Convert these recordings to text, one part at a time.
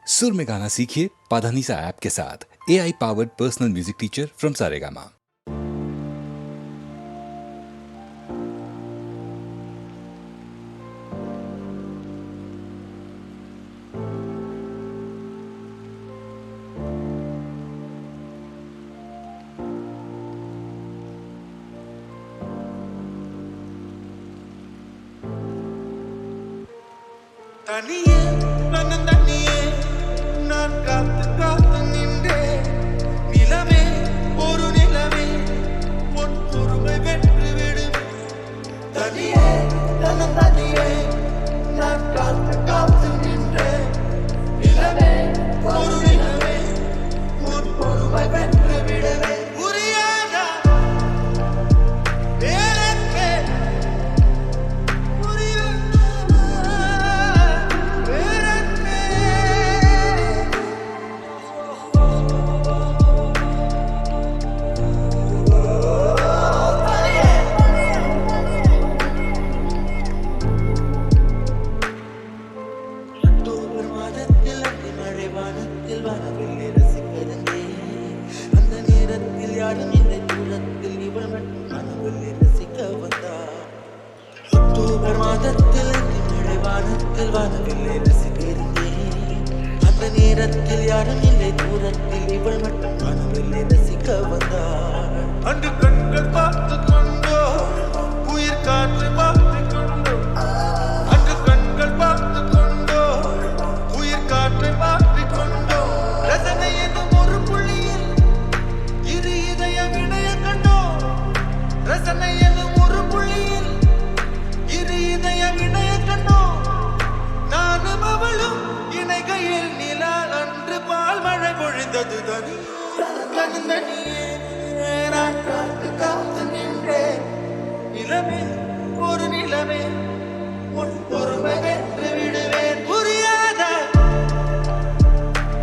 सुर में गाना सीखिए पाधानीसा ऐप के साथ। AI powered personal music teacher from Saregama. தனியே தன்னந்தனியே நான் காத்து காத்து நின்றேன். நிலவே ஒரு நிலவே உன் பொறுமை வென்று விடும். தனியே தன்னந்தனியே நான் காத்து காத்து நின்றேன். நிலவே ஒரு நிலவே உன் பொறுமை வென்று விடுவேன். புரியாதா வேறெங்கே அக்டோபர் மாதத்தில் அந்திமழை வானத்தில் வானவில்லை ரசிக்கிறேன். அந்த நேரத்தில் யாரும் இல்லை தூரத்தில் இவள் மட்டும் வானவில்லை ரசிக்க வந்தார். அக்டோபர் மாதத்தில் அந்திமழை வானத்தில் வானவில்லை ரசிக்கிறேன். அந்த நேரத்தில் யாரும் இல்லை தூரத்தில் இவள் மட்டும் வானவில்லை ரசிக்க வந்தார். அன்று கண்கள் பார்த்து கொண்டோ உயிர் காற்று பார்த்து கொண்டோ. அன்று கண்கள் பார்த்து கொண்டோ உயிர் காற்றை மாற்றிக் கொண்டோ. ரசனை என்னும் ஒரு புள்ளியில் இரு இதயம் இணைய கண்டோ. ரசனை என்னும் ஒரு புள்ளியில் இரு இதயம் இணைய கண்டோ. நானும் அவளும் இணைகையில் நிலா அன்று பால் மழை பொழிந்தது. தனியே நான் காத்து காத்து நின்றேன். நிலவே ஒரு நிலவே உன் பொறுமை வென்று விடுவேன். புரியாத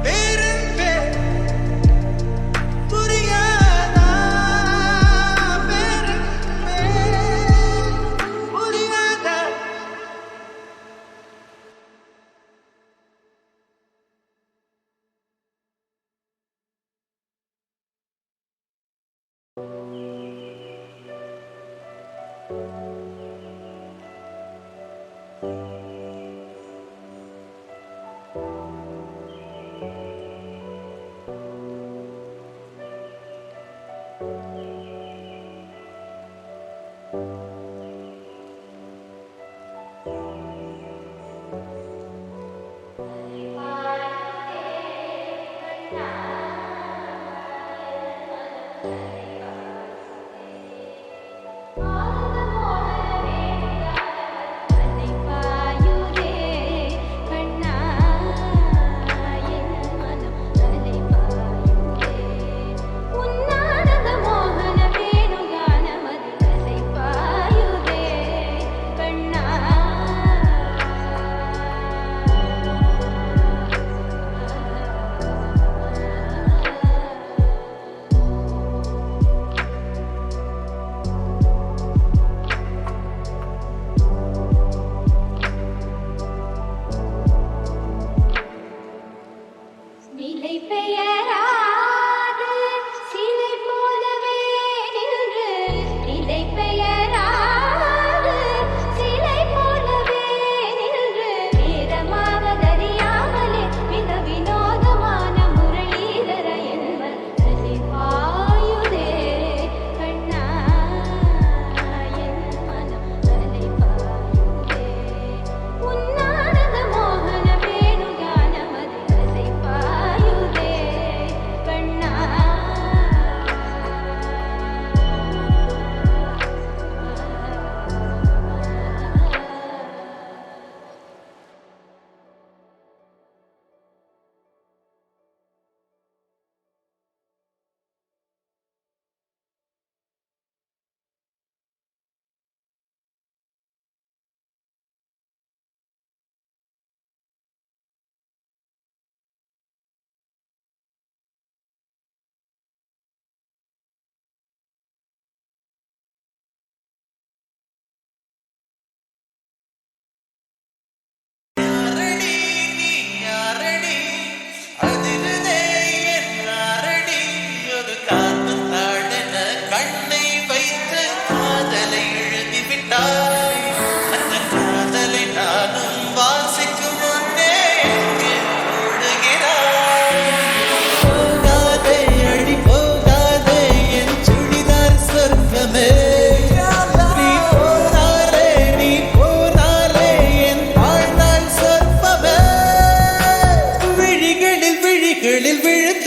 வேறெங்கே புரியாதா வேறெங்கே புரியாதா.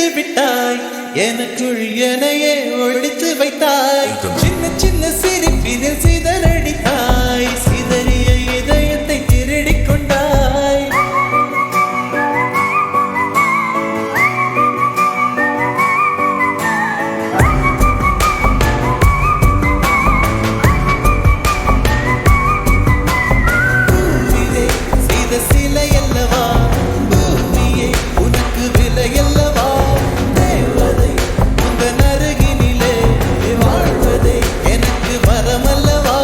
எடுத்து விட்டாய் எனக்குள் எனையே ஒழித்து வைத்தாய் சின்ன சின்ன சிரிப்பினில் சிதறடித்தாய் சிதறிய இதயத்தை திருடிக் கொண்டாய் பூவிலே செய்த சிலை அல்லவா பூமியே உனக்கு விலை அல்லவா தேவதை உங்கள் அருகினிலே வாழ்வதே எனக்கு வரமல்லவா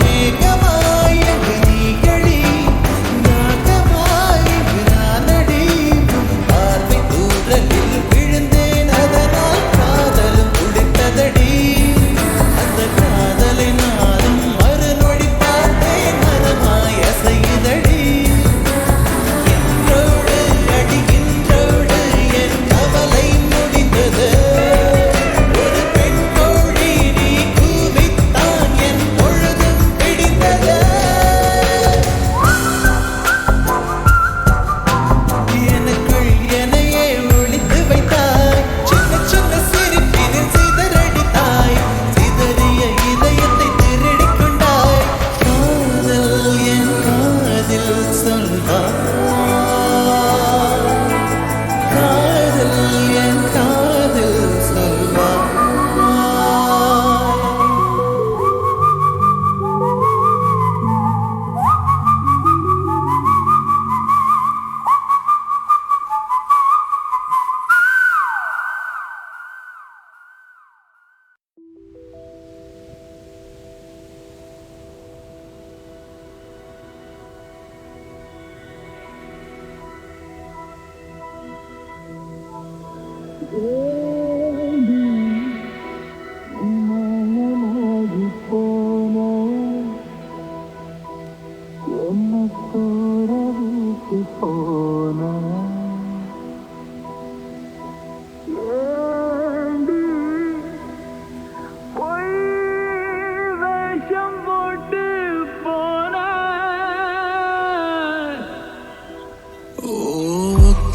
மேகமாய் எங்கு நீகளி நாகமாய் எங்கு நானடி பார்வை தூரலில் விழுந்தேன் அதனால் காதலும் துடித்ததடி அந்த காதலை நானும் மறுநொடி பார்த்தேன் மனமாய் அசையுதடி இன்றோடு அடிகின்றோடு என் கவலை முடிந்தது ஒரு பெண் கோழி நீ கூவித்தான் என் பொழுதும் பிடித்தது எனக்குள் எனையே ஒழித்து வைத்தாய் சின்ன சின்ன சிரிப்பினில் சிதறடித்தாய் சிதறிய இதயத்தை திருடிக் கொண்டாய் காதல் என் காதில் சொல்வாய் காதல் என் காதில் சொல்வாய்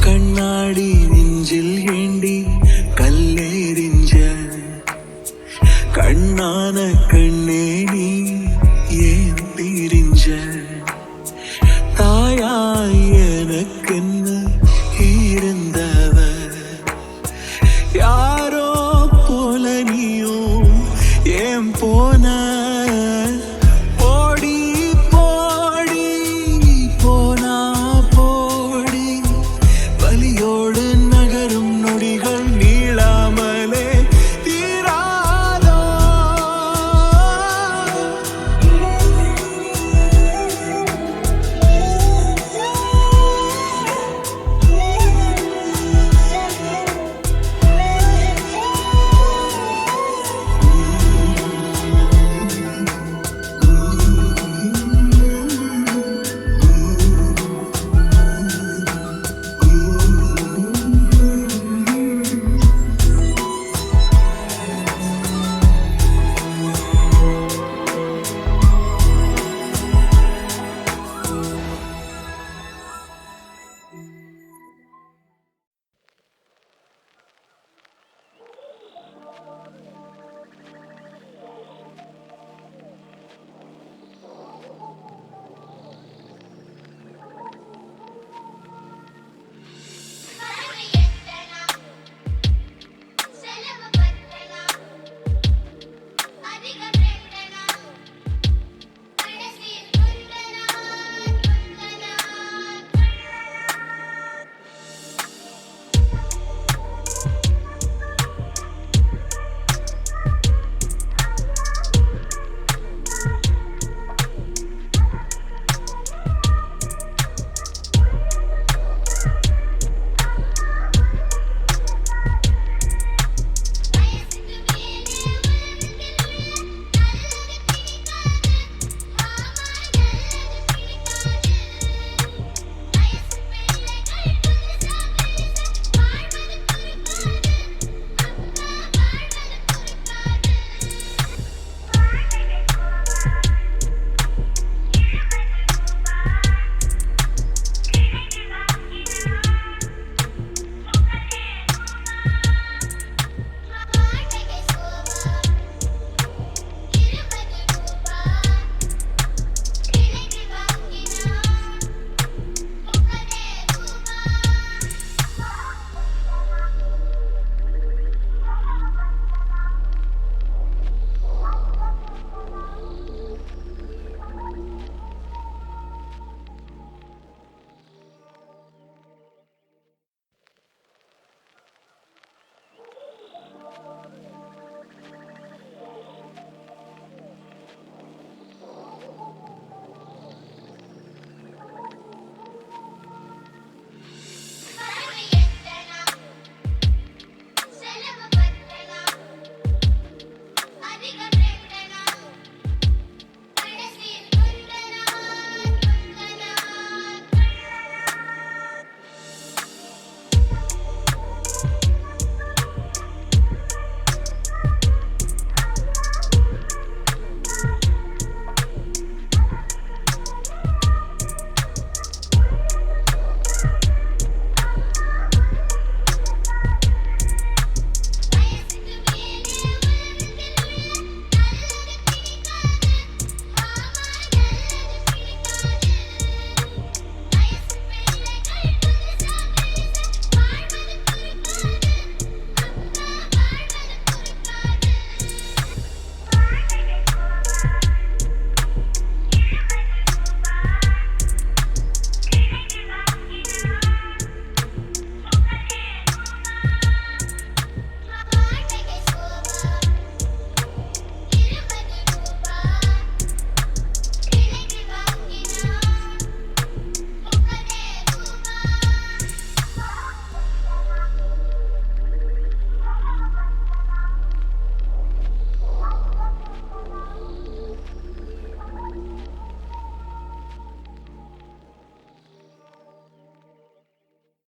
கண்ணாடி நெஞ்சில் ஏண்டி கல்லேறிஞ்ச கண்ணான கண்ணே நீ ஏன் பிரிஞ்ச தாயாய் எனக்கென்ன இருந்த